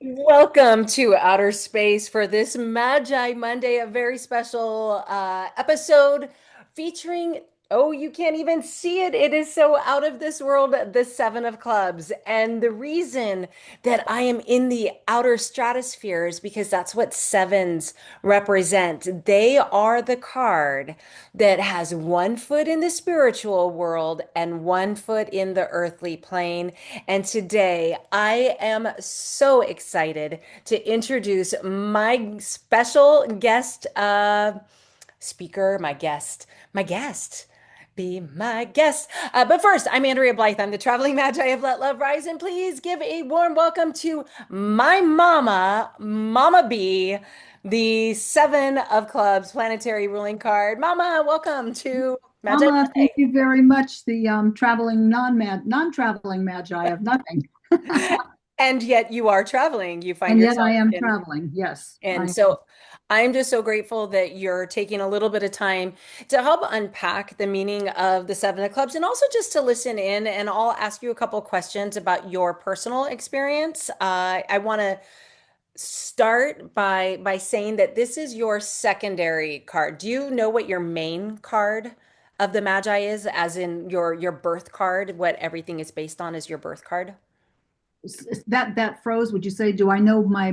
Welcome to Outer Space for this Magi Monday, a very special episode featuring, oh, you can't even see it. It is so out of this world, the Seven of Clubs. And the reason that I am in the outer stratosphere is because that's what sevens represent. They are the card that has one foot in the spiritual world and one foot in the earthly plane. And today I am so excited to introduce my special guest speaker, my guest. Be my guest. But first, I'm Andrea Blythe. I'm the traveling magi of Let Love Rise. And please give a warm welcome to my mama, Mama B, the Seven of Clubs planetary ruling card. Mama, welcome to Magi Mama, thank Monday. you very much. The traveling non-traveling magi of nothing, And yet you are traveling. You find and yet I yourself am in. traveling. Yes, And I so I'm just so grateful that you're taking a little bit of time to help unpack the meaning of the Seven of Clubs and also just to listen in. And I'll ask you a couple questions about your personal experience. I want to start by saying that this is your secondary card. Do you know what your main card of the Magi is, as in your birth card? What everything is based on is your birth card? that froze. Would you say? Do I know my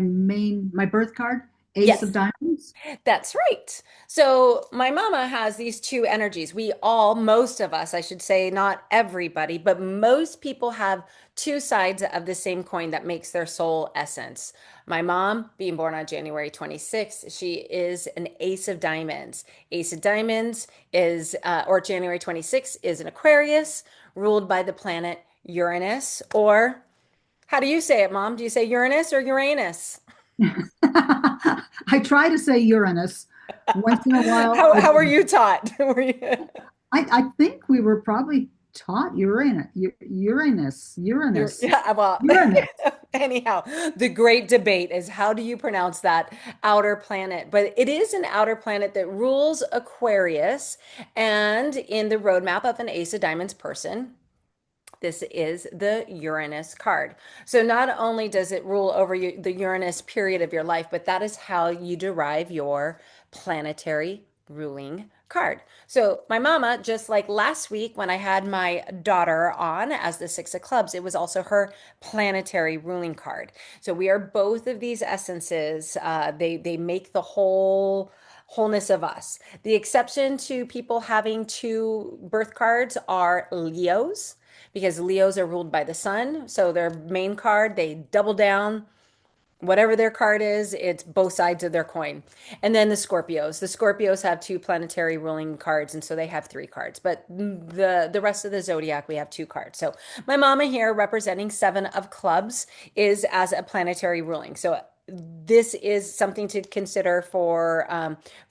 birth card? Ace of Yes. Diamonds. That's right. So my mama has these two energies. Most of us, I should say, not everybody, but most people have two sides of the same coin that makes their soul essence. My mom, being born on January 26th, she is an Ace of Diamonds. Ace of Diamonds or January 26th, is an Aquarius ruled by the planet Uranus. Or how do you say it, Mom? Do you say Uranus or Uranus? I try to say Uranus once in a while. How were you taught? Were you? I think we were probably taught Uranus, Yeah, well, Uranus. anyhow, the great debate is how do you pronounce that outer planet? But it is an outer planet that rules Aquarius, and in the roadmap of an Ace of Diamonds person, this is the Uranus card. So not only does it rule over the Uranus period of your life, but that is how you derive your planetary ruling card. So my mama, just like last week when I had my daughter on as the Six of Clubs, it was also her planetary ruling card. So we are both of these essences. They make the wholeness of us. The exception to people having two birth cards are Leos, because Leos are ruled by the sun. So their main card, they double down. Whatever their card is, it's both sides of their coin. And then the Scorpios. The Scorpios have two planetary ruling cards, and so they have three cards. But the rest of the zodiac, we have two cards. So my mama here, representing Seven of Clubs, is as a planetary ruling. So this is something to consider for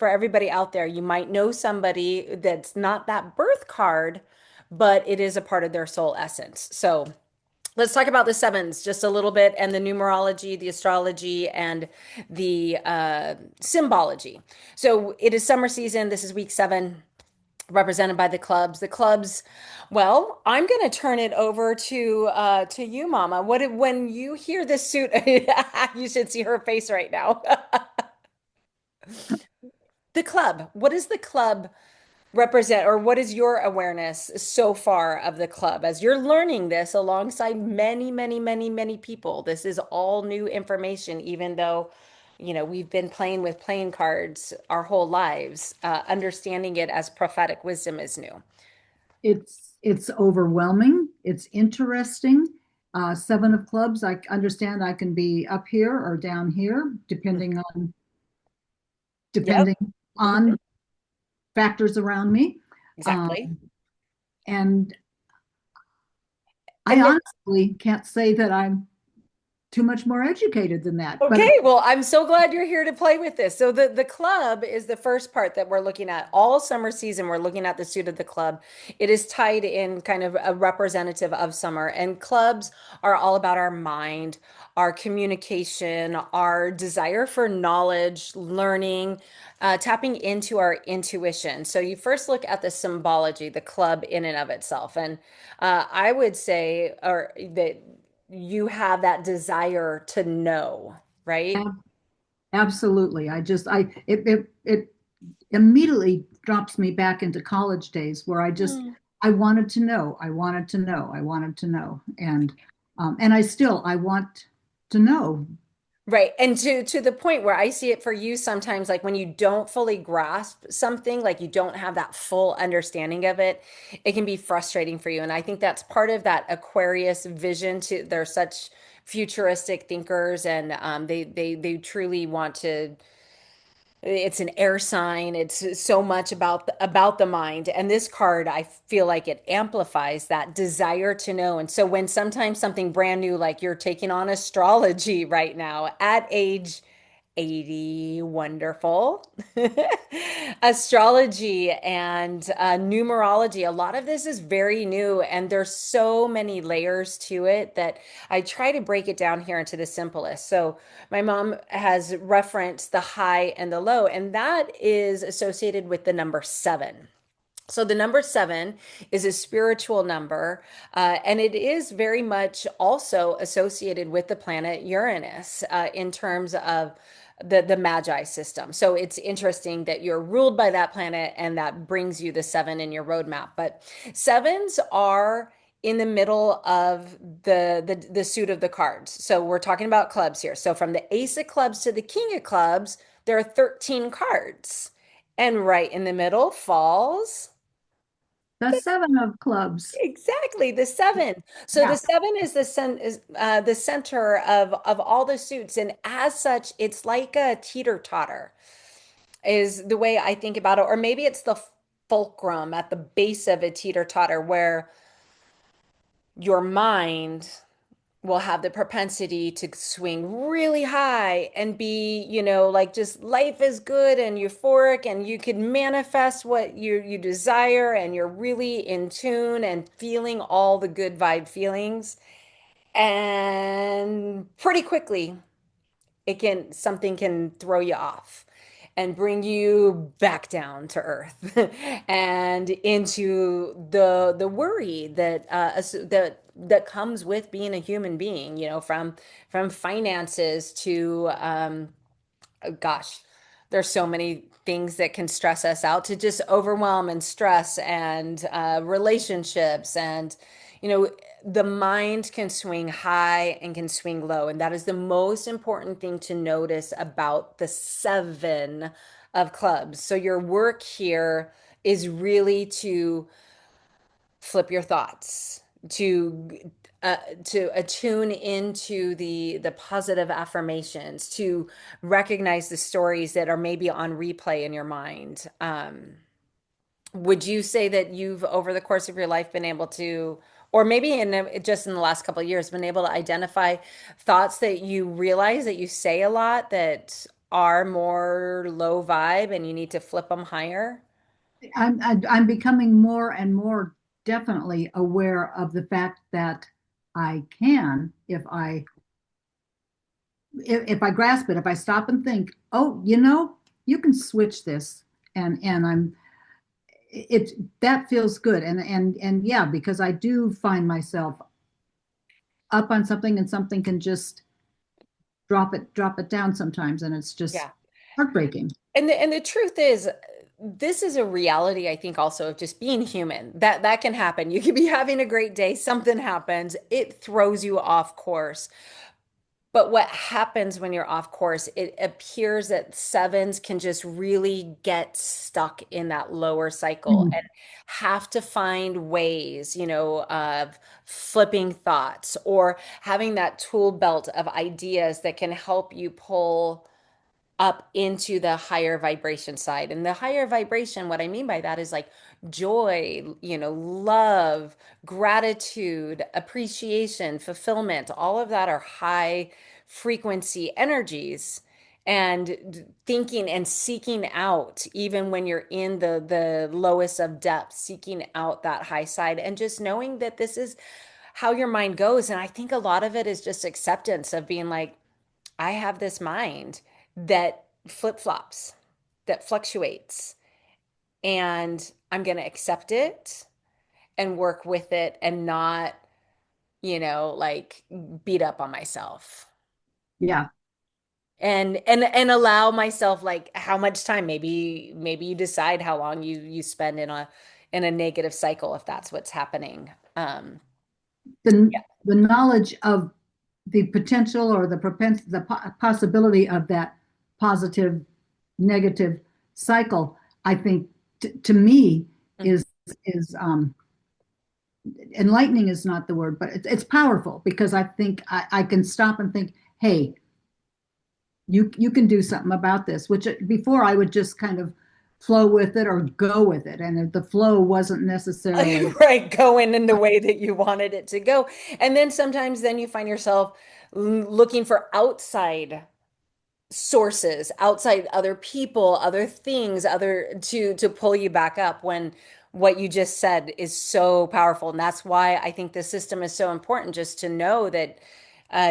everybody out there. You might know somebody that's not that birth card, but it is a part of their soul essence. So let's talk about the sevens just a little bit, and the numerology, the astrology, and the symbology. So it is summer season. This is week 7, represented by the clubs. The clubs, well, I'm going to turn it over to you, Mama. When you hear this suit, you should see her face right now. The club. What is the club represent, or what is your awareness so far of the club as you're learning this alongside many, many, many, many people? This is all new information, even though, we've been playing with playing cards our whole lives. Understanding it as prophetic wisdom is new. It's overwhelming. It's interesting. Seven of clubs. I understand I can be up here or down here, Yep. depending Mhm. on factors around me. Um, Exactly. and I And then honestly can't say that I'm too much more educated than that. But okay, well, I'm so glad you're here to play with this. So the club is the first part that we're looking at. All summer season, we're looking at the suit of the club. It is tied in kind of a representative of summer. And clubs are all about our mind, our communication, our desire for knowledge, learning, tapping into our intuition. So you first look at the symbology, the club in and of itself. And I would say, or that you have that desire to know, right? Ab- Absolutely. It immediately drops me back into college days where I wanted to know, I wanted to know, I wanted to know, and I want to know. Right. And to the point where I see it for you sometimes, like when you don't fully grasp something, like you don't have that full understanding of it, it can be frustrating for you. And I think that's part of that Aquarius vision to they're such futuristic thinkers and they truly want to it's an air sign. It's so much about the mind. And this card, I feel like it amplifies that desire to know. And so when sometimes something brand new, like you're taking on astrology right now at age 80, wonderful. Astrology and numerology, a lot of this is very new, and there's so many layers to it that I try to break it down here into the simplest. So, my mom has referenced the high and the low, and that is associated with the number seven. So the number seven is a spiritual number, and it is very much also associated with the planet Uranus in terms of the Magi system. So it's interesting that you're ruled by that planet, and that brings you the seven in your roadmap. But sevens are in the middle of the suit of the cards. So we're talking about clubs here. So from the ace of clubs to the king of clubs, there are 13 cards. And right in the middle falls The seven of clubs. exactly the seven. So the Yeah, seven is the center of all the suits, and as such, it's like a teeter-totter, is the way I think about it. Or maybe it's the fulcrum at the base of a teeter-totter, where your mind will have the propensity to swing really high and be, like just life is good and euphoric and you can manifest what you desire and you're really in tune and feeling all the good vibe feelings. And pretty quickly, it can something can throw you off and bring you back down to earth and into the worry that comes with being a human being, from finances to gosh, there's so many things that can stress us out, to just overwhelm and stress and relationships and you know the mind can swing high and can swing low, and that is the most important thing to notice about the seven of clubs. So your work here is really to flip your thoughts, to attune into the positive affirmations, to recognize the stories that are maybe on replay in your mind. Would you say that you've over the course of your life been able to, or maybe just in the last couple of years, been able to identify thoughts that you realize that you say a lot that are more low vibe and you need to flip them higher? I'm becoming more and more definitely aware of the fact that I can, if I grasp it, if I stop and think, oh, you can switch this, and it that feels good, and yeah, because I do find myself up on something, and something can just drop it down sometimes, and it's just Yeah. heartbreaking. And the truth is, this is a reality, I think, also of just being human. That can happen. You could be having a great day, something happens, it throws you off course. But what happens when you're off course, it appears that sevens can just really get stuck in that lower cycle Mhm. and have to find ways, of flipping thoughts or having that tool belt of ideas that can help you pull up into the higher vibration side. And the higher vibration, what I mean by that is like joy, love, gratitude, appreciation, fulfillment. All of that are high frequency energies. And thinking and seeking out, even when you're in the lowest of depths, seeking out that high side and just knowing that this is how your mind goes. And I think a lot of it is just acceptance of being like, I have this mind that flip-flops, that fluctuates, and I'm going to accept it and work with it and not like beat up on myself. Yeah. And allow myself like how much time, maybe you decide how long you spend in a negative cycle if that's what's happening. The knowledge of the potential or possibility of that positive negative cycle, I think to me Mhm. is enlightening is not the word, but it's powerful because I think I can stop and think, hey, you can do something about this, which before I would just kind of flow with it or go with it, and the flow wasn't necessarily Right, going in the way that you wanted it to go. And then sometimes then you find yourself looking for outside sources, outside other people, other things, other to pull you back up when what you just said is so powerful. And that's why I think the system is so important, just to know that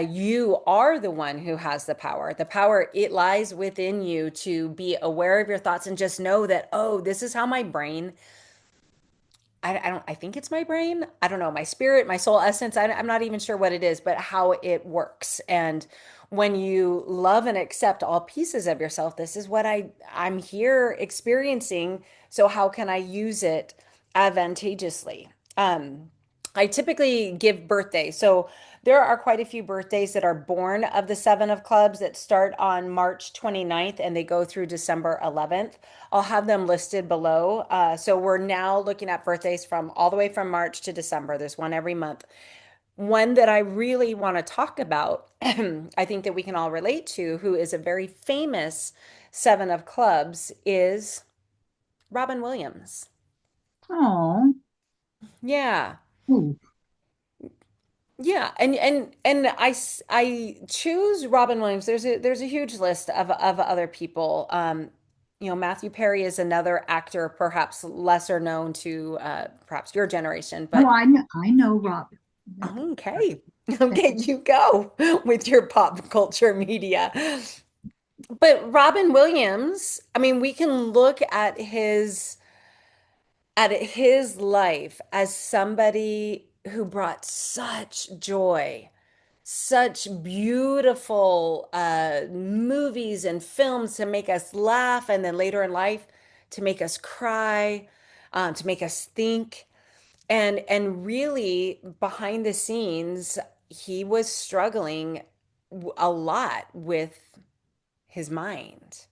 you are the one who has the power. The power, it lies within you to be aware of your thoughts and just know that, oh, this is how my brain I don't, I think it's my brain. I don't know, my spirit, my soul essence. I'm not even sure what it is, but how it works. And when you love and accept all pieces of yourself, this is what I'm here experiencing. So how can I use it advantageously? Um, I typically give birthdays. So there are quite a few birthdays that are born of the Seven of Clubs that start on March 29th and they go through December 11th. I'll have them listed below. So we're now looking at birthdays from all the way from March to December. There's one every month. One that I really want to talk about, I think that we can all relate to, who is a very famous Seven of Clubs, is Robin Williams. oh, Yeah. ooh, Yeah, and I choose Robin Williams. There's a huge list of other people. Matthew Perry is another actor, perhaps lesser known to perhaps your generation, oh, but I know Rob. okay. Okay, you go with your pop culture media. But Robin Williams, I mean, we can look at his life as somebody who brought such joy, such beautiful movies and films to make us laugh, and then later in life to make us cry, to make us think. And really behind the scenes, he was struggling a lot with his mind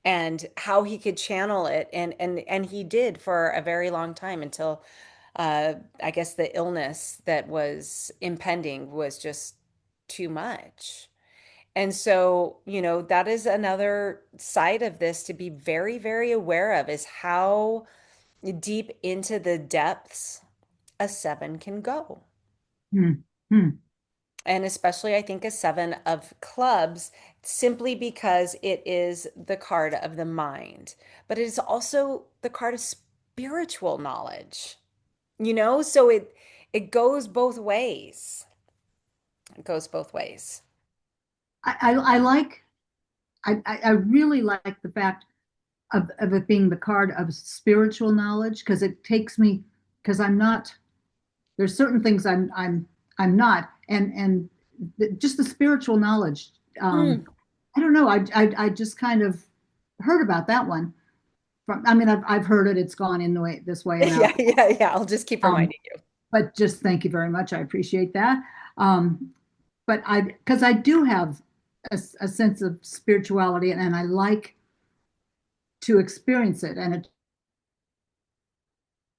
and how he could channel it, and he did for a very long time until I guess the illness that was impending was just too much. And so, that is another side of this to be very, very aware of, is how deep into the depths a seven can go. Hmm, hmm. And especially, I think, a seven of clubs, simply because it is the card of the mind, but it is also the card of spiritual knowledge, so it goes both ways. It goes both ways. I like I really like the fact of it being the card of spiritual knowledge because it takes me because I'm not there's certain things I'm not and just the spiritual knowledge. Hmm. I don't know. I just kind of heard about that one from. I mean, I've heard it. It's gone in the way this way and Yeah, out. yeah, yeah. I'll just keep Um, reminding you. but just thank you very much. I appreciate that. Um, but because I do have a sense of spirituality and I like to experience it. And it,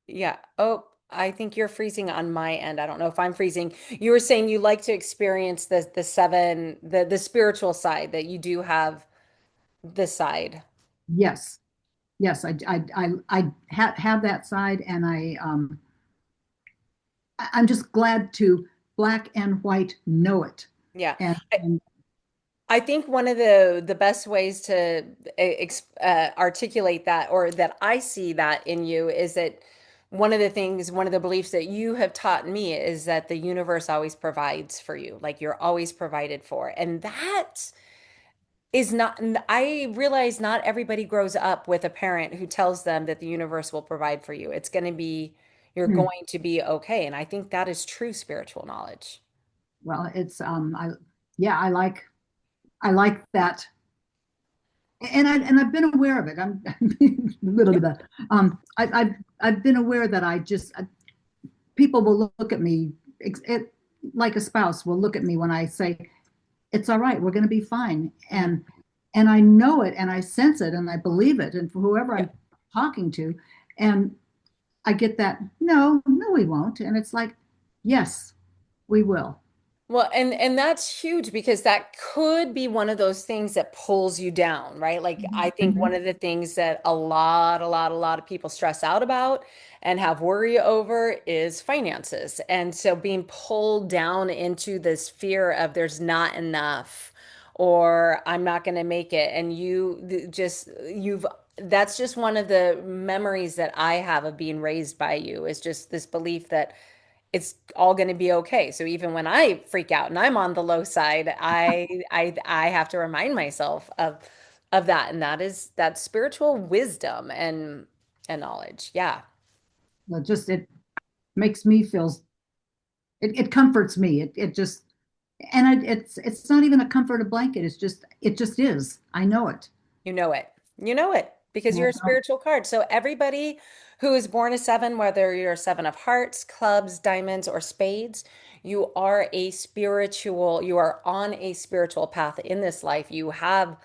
Yeah. Oh, I think you're freezing on my end. I don't know if I'm freezing. You were saying you like to experience the seven, the spiritual side, that you do have this side. yes, yes, I have that side, and I'm just glad to black and white know it. Yeah. I, And I think one of the best ways to articulate that, or that I see that in you, is that one of the beliefs that you have taught me is that the universe always provides for you, like you're always provided for. And that is not, I realize not everybody grows up with a parent who tells them that the universe will provide for you. You're hmm, going to be okay. And I think that is true spiritual knowledge. Well, it's I yeah, I like that, and I've been aware of it. I'm a little bit of I've been aware that I just people will look at me it, like a spouse will look at me when I say it's all right, we're going to be fine, Mhm. and I know it and I sense it and I believe it, and for whoever Yeah. I'm talking to, and I get that no, we won't, and it's like yes, we will. Well, and that's huge because that could be one of those things that pulls you down, right? Like I think one Mhm. of the things that a lot of people stress out about and have worry over is finances. And so being pulled down into this fear of there's not enough or I'm not going to make it. And you've that's just one of the memories that I have of being raised by you is just this belief that it's all going to be okay. So even when I freak out and I'm on the low side, I have to remind myself of that, and that is that spiritual wisdom and knowledge. Yeah, It just it makes me feel it comforts me. It just and it's not even a comforter blanket. It just is. I know it. you know it. You know it because you're a spiritual card. So everybody who is born a seven, whether you're a seven of hearts, clubs, diamonds, or spades, you are on a spiritual path in this life. You have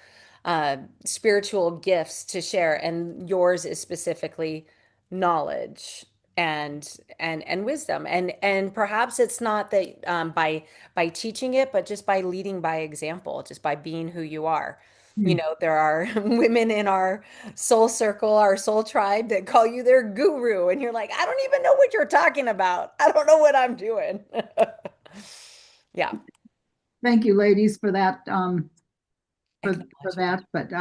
spiritual gifts to share, and yours is specifically knowledge and wisdom. And perhaps it's not that by teaching it, but just by leading by example, just by being who you are. You Hmm. know, there are women in our soul circle, our soul tribe that call you their guru, and you're like, I don't even know what you're talking about. I don't know what I'm doing. Yeah, Thank you, ladies, for that. For acknowledgement. that, but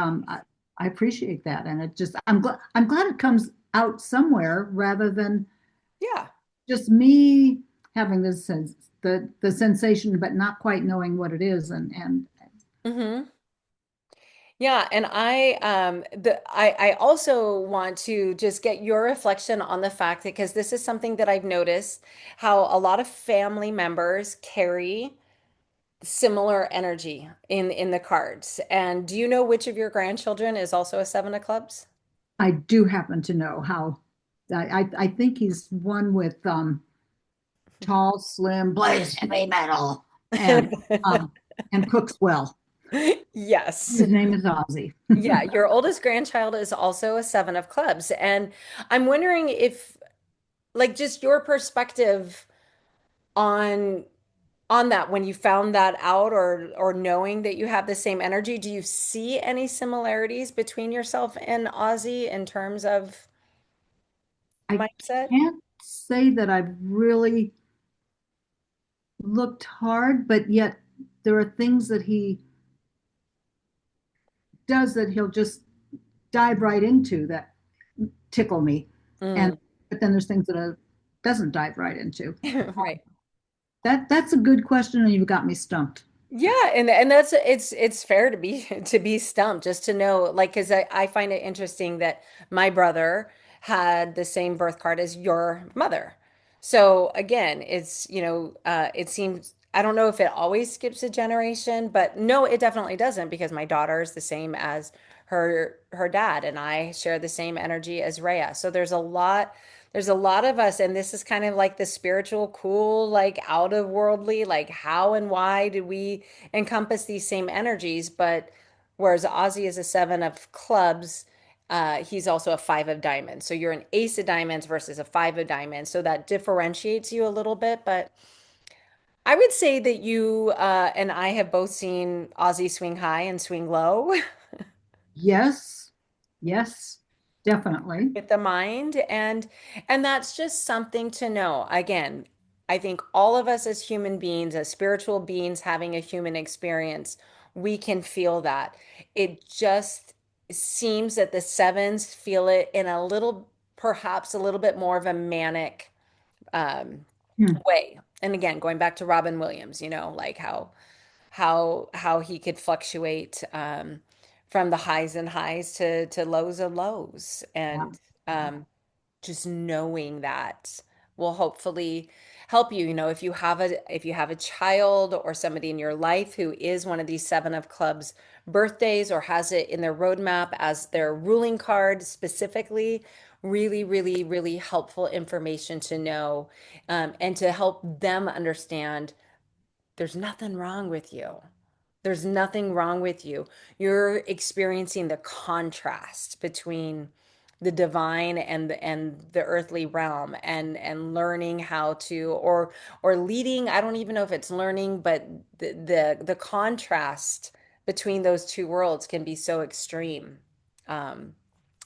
I appreciate that, and it just I'm glad it comes out somewhere rather than Yeah. just me having this sense the sensation, but not quite knowing what it is, and Hmm. Yeah, and I also want to just get your reflection on the fact that because this is something that I've noticed how a lot of family members carry similar energy in the cards. And do you know which of your grandchildren is also a seven of clubs? I do happen to know how. I think he's one with tall, slim, blaze heavy metal, um, and cooks well. Yes. His name is Ozzy. Yeah, your oldest grandchild is also a seven of clubs. And I'm wondering if, like, just your perspective on that when you found that out or knowing that you have the same energy, do you see any similarities between yourself and Ozzy in terms of I mindset? can't say that I've really looked hard, but yet there are things that he does that he'll just dive right into that tickle me. And Mm. but then there's things that he doesn't dive right into. Right. That's a good question, and you've got me stumped. Yeah, and that's it's fair to be to be stumped just to know like because I find it interesting that my brother had the same birth card as your mother. So again, it's it seems I don't know if it always skips a generation, but no, it definitely doesn't because my daughter is the same as her dad and I share the same energy as Rhea. So there's a lot of us, and this is kind of like the spiritual, cool, like out of worldly, like how and why did we encompass these same energies? But whereas Ozzy is a seven of clubs, he's also a five of diamonds. So you're an ace of diamonds versus a five of diamonds. So that differentiates you a little bit. But I would say that you and I have both seen Ozzy swing high and swing low. Yes, yes, definitely. With the mind and that's just something to know. Again, I think all of us as human beings, as spiritual beings having a human experience, we can feel that. It just seems that the sevens feel it in a little, perhaps a little bit more of a manic um, Hmm. way. And again, going back to Robin Williams, like how he could fluctuate from the highs and highs to lows and lows. Yeah, And yeah. just knowing that will hopefully help you, if you have a child or somebody in your life who is one of these seven of clubs birthdays or has it in their roadmap as their ruling card specifically, really, really, really helpful information to know, and to help them understand there's nothing wrong with you. There's nothing wrong with you. You're experiencing the contrast between the divine and the earthly realm, and learning how to, or leading, I don't even know if it's learning, but the contrast between those two worlds can be so extreme, um,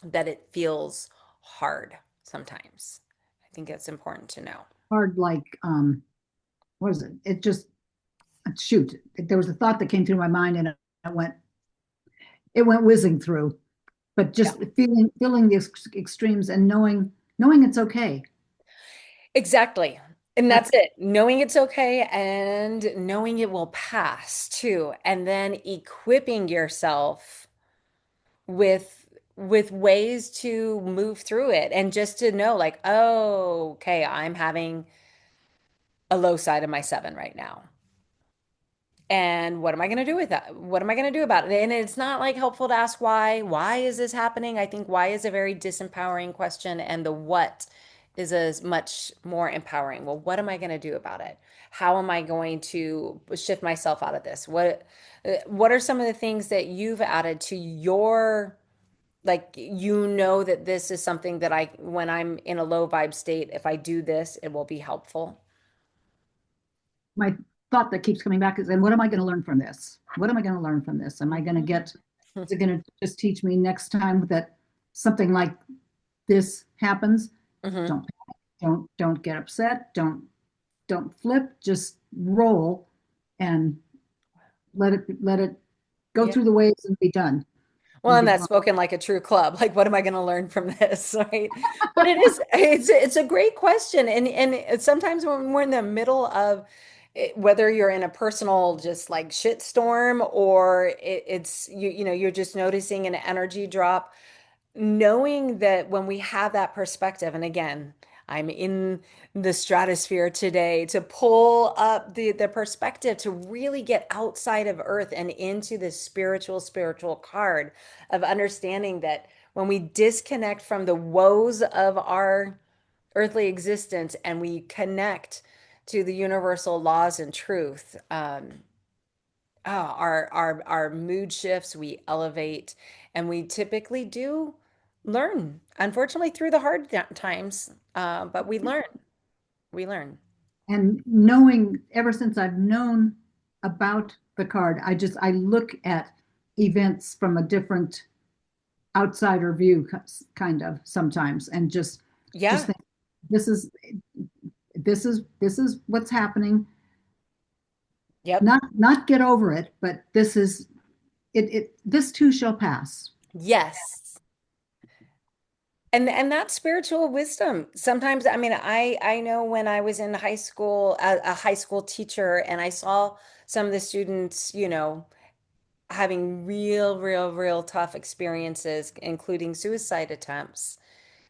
that it feels hard sometimes. I think it's important to know. Hard like what is it? It just shoot. There was a thought that came through my mind and it went whizzing through. But Yeah. just feeling the extremes and knowing it's okay. Exactly. And that's That's it. Knowing it's okay and knowing it will pass too. And then equipping yourself with ways to move through it, and just to know like, oh, okay, I'm having a low side of my seven right now. And what am I going to do with that? What am I going to do about it? And it's not like helpful to ask why. Why is this happening? I think why is a very disempowering question, and the what is a much more empowering. Well, what am I going to do about it? How am I going to shift myself out of this? What are some of the things that you've added to your, like, that this is something that when I'm in a low vibe state, if I do this, it will be helpful. my thought that keeps coming back is, and what am I going to learn from this? What am I going to learn from this? Am I going to Mhm. get, is it going to just teach me next time that something like this happens? Mhm. Don't don't get upset. Don't flip. Just roll and let it go Yeah. through the waves and be done Well, and and be that's gone. spoken like a true club. Like, what am I going to learn from this, right? But it's a great question, and sometimes when we're in the middle of it, whether you're in a personal just like shit storm, or it's you're just noticing an energy drop, knowing that when we have that perspective, and again, I'm in the stratosphere today to pull up the perspective to really get outside of earth and into this spiritual card of understanding that when we disconnect from the woes of our earthly existence and we connect to the universal laws and truth, our mood shifts, we elevate, and we typically do learn, unfortunately, through the hard times. But we learn. And knowing ever since I've known about the card, I look at events from a different outsider view, kind of sometimes, and just Yeah. think this is this is what's happening. Yep. Not get over it, but this too shall pass. Yes. And that's spiritual wisdom. Sometimes, I mean, I know when I was in high school, a high school teacher, and I saw some of the students, having real tough experiences, including suicide attempts,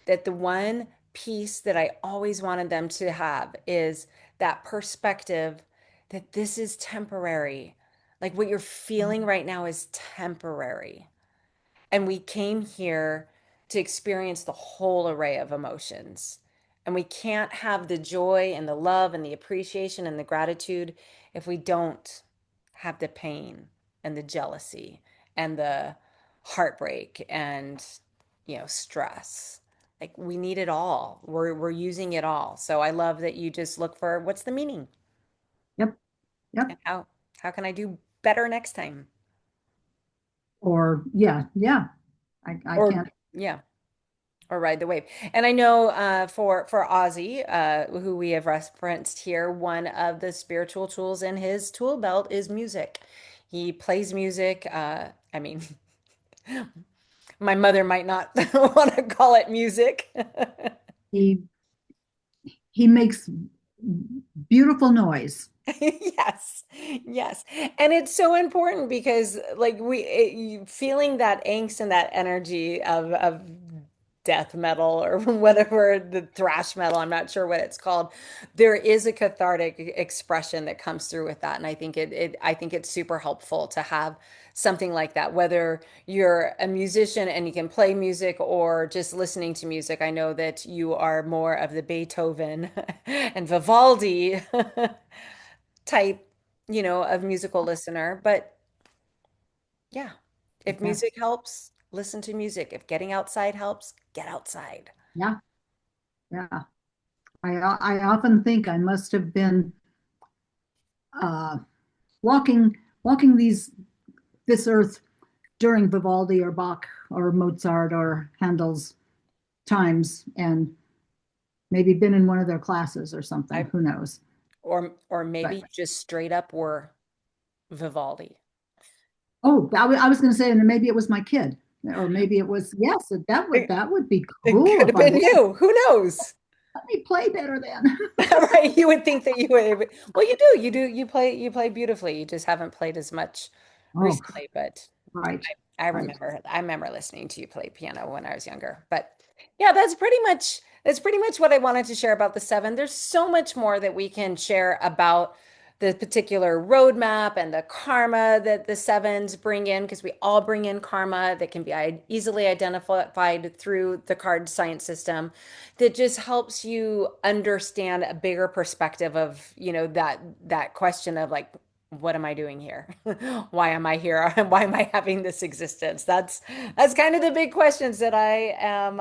that the one piece that I always wanted them to have is that perspective that this is temporary. Like, what you're feeling right now is temporary. And we came here to experience the whole array of emotions. And we can't have the joy and the love and the appreciation and the gratitude if we don't have the pain and the jealousy and the heartbreak and, stress. Like, we need it all. We're using it all. So I love that you just look for what's the meaning, Yep, yep. and how can I do better next time? Or yeah, yeah. I Or can't. yeah. Or ride the wave. And I know, for Ozzy, who we have referenced here, one of the spiritual tools in his tool belt is music. He plays music. I mean, my mother might not want to call it music. He he makes beautiful noise. Yes, yes. And it's so important because, like, feeling that angst and that energy of death metal or whatever, the thrash metal, I'm not sure what it's called. There is a cathartic expression that comes through with that. And I think I think it's super helpful to have something like that, whether you're a musician and you can play music or just listening to music. I know that you are more of the Beethoven and Vivaldi type, of musical listener. But yeah, if music Yes. helps, listen to music. If getting outside helps, get outside. Yeah. Yeah. I often think I must have been uh, walking this earth during Vivaldi or Bach or Mozart or Handel's times, and maybe been in one of their classes or something. I Who knows? or But maybe just straight up were Vivaldi. oh, I was going to say, and maybe it was my kid, or maybe it was yes. It, That would be it cool could if have I been was. you. Who knows? Let me play better then. Right? You would think that you would. Well, you do. You play beautifully. You just haven't played as much Oh, recently, but right, I right. remember listening to you play piano when I was younger. But yeah, that's pretty much what I wanted to share about the seven. There's so much more that we can share about the particular roadmap and the karma that the sevens bring in, because we all bring in karma that can be easily identified through the card science system, that just helps you understand a bigger perspective of, that question of like, what am I doing here? Why am I here? Why am I having this existence? That's kind of the big questions that I am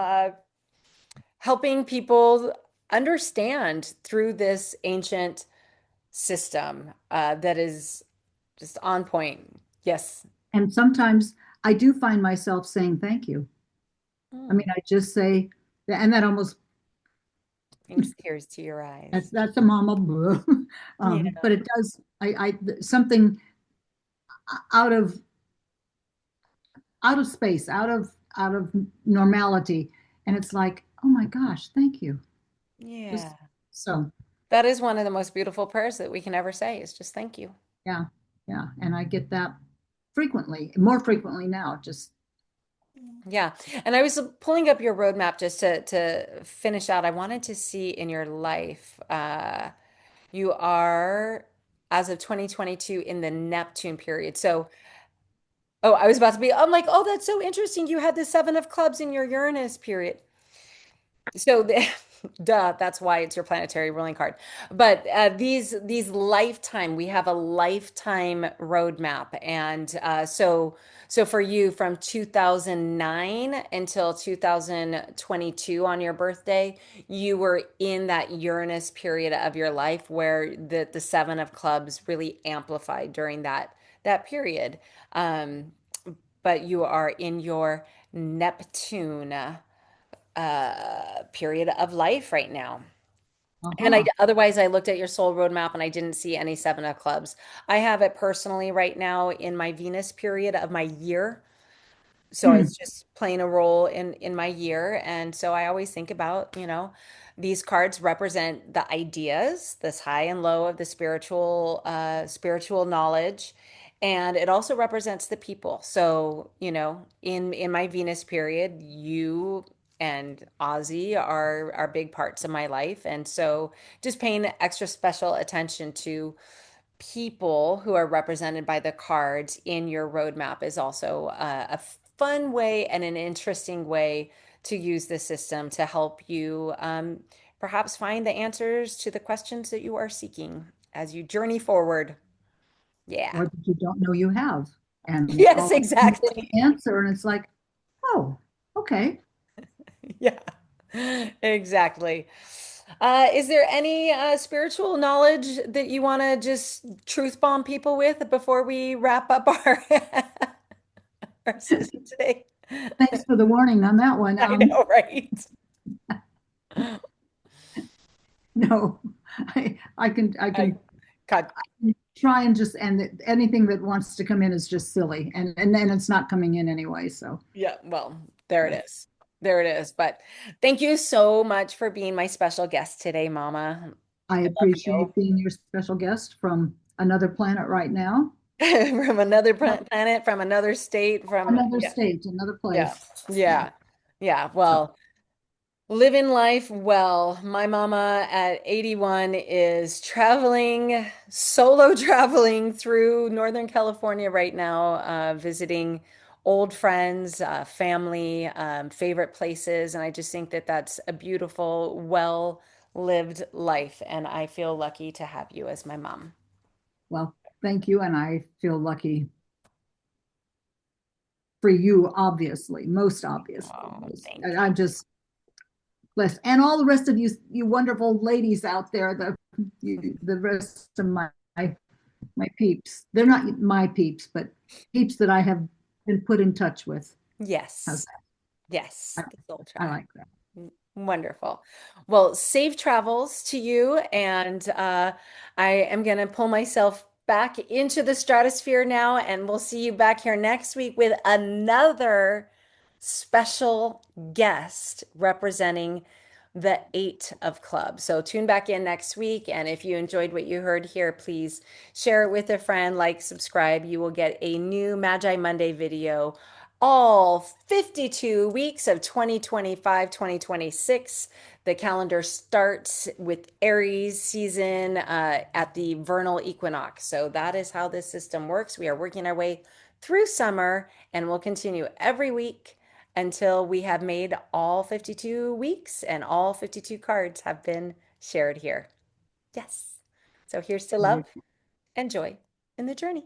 helping people understand through this ancient system that is just on point. Yes. And sometimes I do find myself saying thank you. I mean, Mm, I just say, and that almost brings tears to your eyes. that's a mama blue. Yeah. But it does. Something out of space, out of normality, and it's like, oh my gosh, thank you. Yeah. Just so That is one of the most beautiful prayers that we can ever say is just thank you. yeah, yeah, and I get that frequently, more frequently now. Just Yeah. And I was pulling up your roadmap just to finish out. I wanted to see in your life, you are, as of 2022, in the Neptune period. So, oh, I was about to be, I'm like, oh, that's so interesting. You had the Seven of Clubs in your Uranus period. So the, duh, that's why it's your planetary ruling card. But these lifetime, we have a lifetime roadmap, and so for you from 2009 until 2022 on your birthday, you were in that Uranus period of your life where the Seven of Clubs really amplified during that period. Um, but you are in your Neptune period of life right now. And uh-huh. otherwise, I looked at your soul roadmap and I didn't see any Seven of Clubs. I have it personally right now in my Venus period of my year. So Hmm. it's just playing a role in my year. And so I always think about, these cards represent the ideas, this high and low of the spiritual knowledge. And it also represents the people. So, in my Venus period, you and Ozzy are big parts of my life. And so just paying extra special attention to people who are represented by the cards in your roadmap is also a fun way and an interesting way to use the system to help you perhaps find the answers to the questions that you are seeking as you journey forward. Yeah. Or that you don't know you have, and Yes, all of a sudden you get exactly. an answer, and it's like, oh, okay. Yeah, exactly. Is there any spiritual knowledge that you want to just truth bomb people with before we wrap up our session today? Thanks for the warning on that one. I know, right? No, I I can God, try and just and anything that wants to come in is just silly, and then it's not coming in anyway. So yeah, well, there it is. There it is. But thank you so much for being my special guest today, Mama. I I love you. appreciate being your special guest from another planet right now, From another planet, from another state, from another yeah, state, another yeah, place. Yeah, yeah, yeah. so Well, Living life well. My mama at 81 is traveling, solo traveling through Northern California right now, visiting old friends, family, favorite places. And I just think that that's a beautiful, well-lived life. And I feel lucky to have you as my mom. Well, thank you. And I feel lucky for you, obviously, most obviously. Oh, Most, thank and I'm just blessed. And all the rest of you, you wonderful ladies out there, the rest of my peeps. They're not my peeps, but peeps that I have been put in touch with. you. How's Yes, yes, that? the soul I tribe. like that. Wonderful. Well, safe travels to you. And I am going to pull myself back into the stratosphere now. And we'll see you back here next week with another special guest representing the Eight of Clubs. So tune back in next week. And if you enjoyed what you heard here, please share it with a friend, like, subscribe. You will get a new Magi Monday video all 52 weeks of 2025, 2026. The calendar starts with Aries season at the vernal equinox. So that is how this system works. We are working our way through summer and we'll continue every week until we have made all 52 weeks and all 52 cards have been shared here. Yes. So here's to love and joy in the journey.